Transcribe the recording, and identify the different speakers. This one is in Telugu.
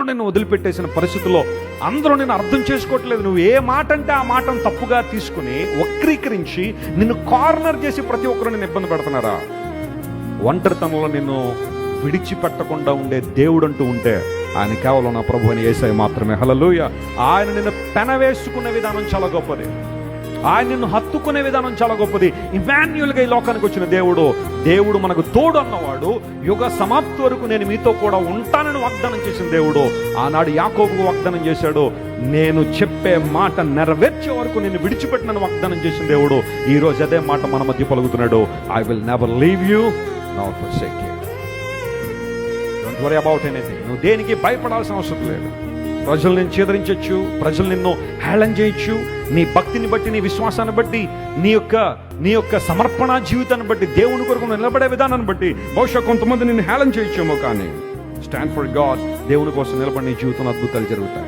Speaker 1: నిన్ను వదిలిపెట్టేసిన పరిస్థితుల్లో అందరూ నిన్ను అర్థం చేసుకోవట్లేదు. నువ్వు ఏ మాట అంటే ఆ మాటను తప్పుగా తీసుకుని వక్రీకరించి నిన్ను కార్నర్ చేసి ప్రతి ఒక్కరు నిన్ను ఇబ్బంది పెడుతున్నారా? ఒంటరితనంలో నిన్ను విడిచిపెట్టకుండా ఉండే దేవుడు అంటూ ఉంటే ఆయన కేవలం నా ప్రభు అని యేసయ్య మాత్రమే. హల్లెలూయా. ఆయన నిన్ను పెనవేసుకునే విధానం చాలా గొప్పది. ఆయన నిన్ను హత్తుకునే విధానం చాలా గొప్పది. ఇమాన్యుయల్గా ఈ లోకానికి వచ్చిన దేవుడు మనకు తోడు అన్నవాడు. యుగ సమాప్తి వరకు నేను మీతో కూడా ఉంటానని వాగ్దానం చేసిన దేవుడు. ఆనాడు యాకోబుకు వాగ్దానం చేశాడు, నేను చెప్పే మాట నెరవేర్చే వరకు నేను విడిచిపెట్టినని వాగ్దానం చేసిన దేవుడు ఈ రోజు అదే మాట మన మధ్య పలుకుతున్నాడు. I will never leave you nor forsake you. Don't worry about anything. నువ్వు దేనికి భయపడాల్సిన అవసరం లేదు. ప్రజలు నిన్ను చేదరించవచ్చు, ప్రజలు నిన్ను హేళన చేయొచ్చు. నీ భక్తిని బట్టి, నీ విశ్వాసాన్ని బట్టి, నీ యొక్క సమర్పణ జీవితాన్ని బట్టి, దేవుని కొరకు నిలబడే విధానాన్ని బట్టి బహుశా కొంతమంది నిన్ను హేళన చేయొచ్చేమో, కానీ స్టాండ్ ఫర్ గాడ్. దేవుని కోసం నిలబడి నీ జీవితంలో అద్భుతాలు జరుగుతాయి.